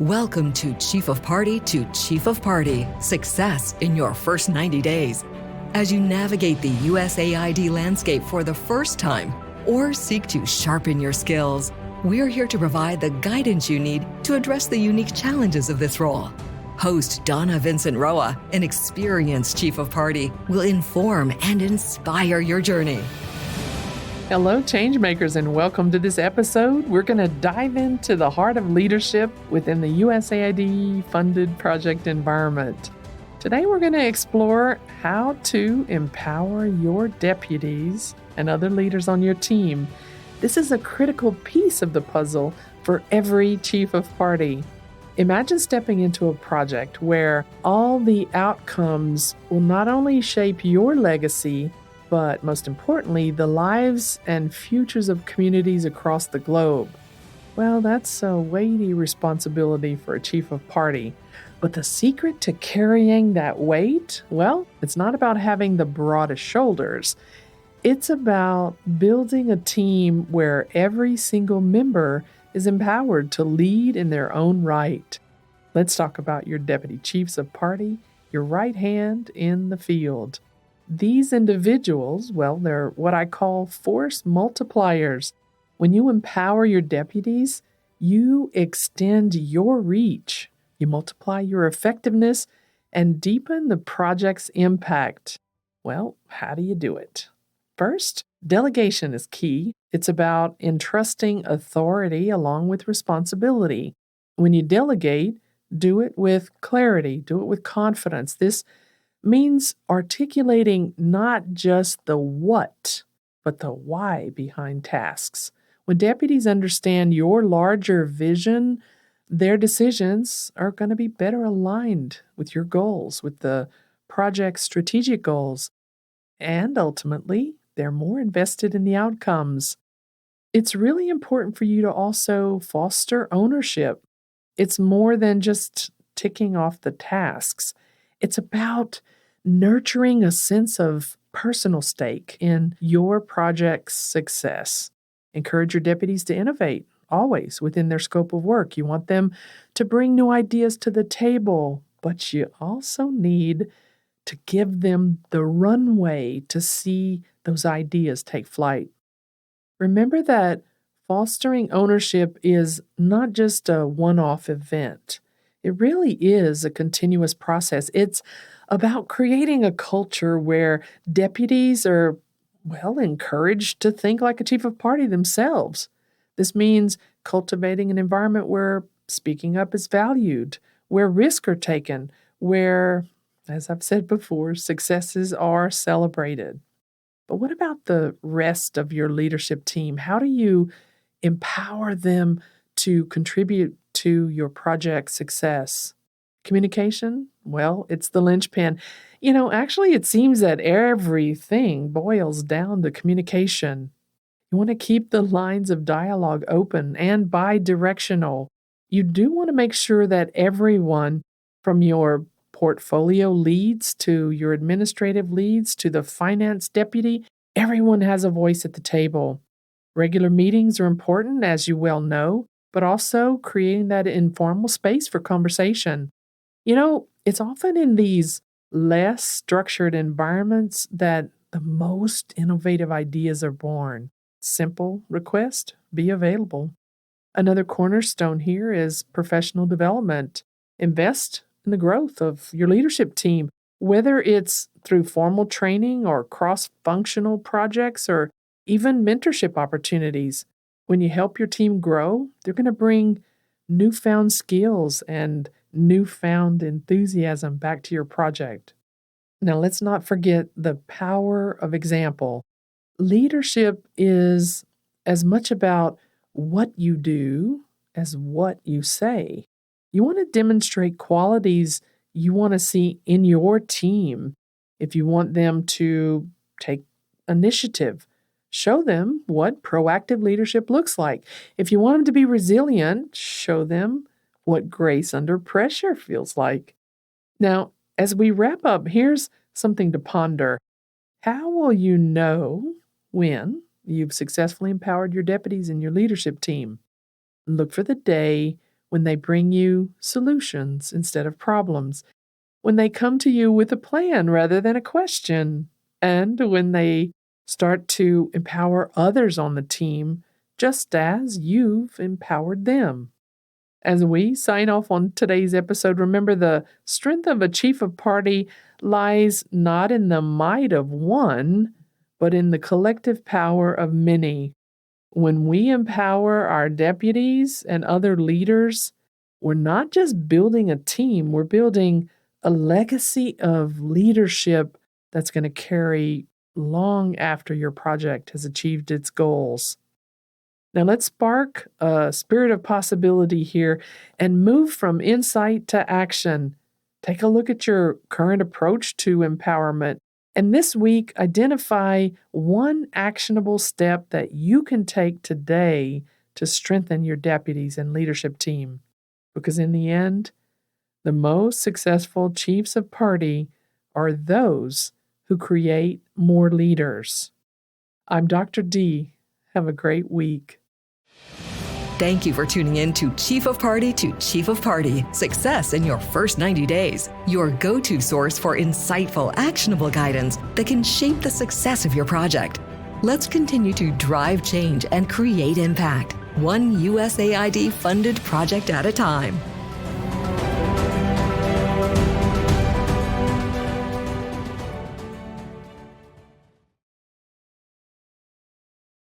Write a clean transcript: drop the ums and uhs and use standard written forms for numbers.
Welcome to Chief of Party to Chief of Party, success in your first 90 days. As you navigate the USAID landscape for the first time or seek to sharpen your skills, we're here to provide the guidance you need to address the unique challenges of this role. Host Donna Vincent Roa, an experienced Chief of Party, will inform and inspire your journey. Hello, Changemakers, and welcome to this episode. We're going to dive into the heart of leadership within the USAID-funded project environment. Today, we're going to explore how to empower your deputies and other leaders on your team. This is a critical piece of the puzzle for every Chief of Party. Imagine stepping into a project where all the outcomes will not only shape your legacy, but most importantly, the lives and futures of communities across the globe. Well, that's a weighty responsibility for a Chief of Party. But the secret to carrying that weight, well, it's not about having the broadest shoulders. It's about building a team where every single member is empowered to lead in their own right. Let's talk about your Deputy Chiefs of Party, your right hand in the field. These individuals, well, they're what I call force multipliers. When you empower your deputies, you extend your reach, you multiply your effectiveness, and deepen the project's impact. Well, how do you do it? First, delegation is key. It's about entrusting authority along with responsibility. When you delegate, do it with clarity, do it with confidence. This means articulating not just the what, but the why behind tasks. When deputies understand your larger vision, their decisions are going to be better aligned with your goals, with the project's strategic goals, and ultimately, they're more invested in the outcomes. It's really important for you to also foster ownership. It's more than just ticking off the tasks. It's about nurturing a sense of personal stake in your project's success. Encourage your deputies to innovate, always within their scope of work. You want them to bring new ideas to the table, but you also need to give them the runway to see those ideas take flight. Remember that fostering ownership is not just a one-off event. It really is a continuous process. It's about creating a culture where deputies are, well, encouraged to think like a Chief of Party themselves. This means cultivating an environment where speaking up is valued, where risks are taken, where, as I've said before, successes are celebrated. But what about the rest of your leadership team? How do you empower them to contribute to your project success? Communication? Well, it's the linchpin. Actually, it seems that everything boils down to communication. You want to keep the lines of dialogue open and bi-directional. You do want to make sure that everyone from your portfolio leads to your administrative leads to the finance deputy, everyone has a voice at the table. Regular meetings are important, as you well know, but also creating that informal space for conversation. It's often in these less structured environments that the most innovative ideas are born. Simple request, be available. Another cornerstone here is professional development. Invest in the growth of your leadership team, whether it's through formal training or cross-functional projects or even mentorship opportunities. When you help your team grow, they're going to bring newfound skills and newfound enthusiasm back to your project. Now, let's not forget the power of example. Leadership is as much about what you do as what you say. You want to demonstrate qualities you want to see in your team. If you want them to take initiative, show them what proactive leadership looks like. If you want them to be resilient, show them what grace under pressure feels like. Now, as we wrap up, here's something to ponder. How will you know when you've successfully empowered your deputies and your leadership team? Look for the day when they bring you solutions instead of problems, when they come to you with a plan rather than a question, and when they start to empower others on the team just as you've empowered them. As we sign off on today's episode, remember the strength of a chief of party lies not in the might of one, but in the collective power of many. When we empower our deputies and other leaders, we're not just building a team, we're building a legacy of leadership that's going to carry long after your project has achieved its goals. Now let's spark a spirit of possibility here and move from insight to action. Take a look at your current approach to empowerment. And this week, identify one actionable step that you can take today to strengthen your deputies and leadership team. Because in the end, the most successful chiefs of party are those who create more leaders. I'm Dr. D. Have a great week. Thank you for tuning in to Chief of Party to Chief of Party, Success in Your First 90 Days, your go-to source for insightful, actionable guidance that can shape the success of your project. Let's continue to drive change and create impact, one USAID-funded project at a time.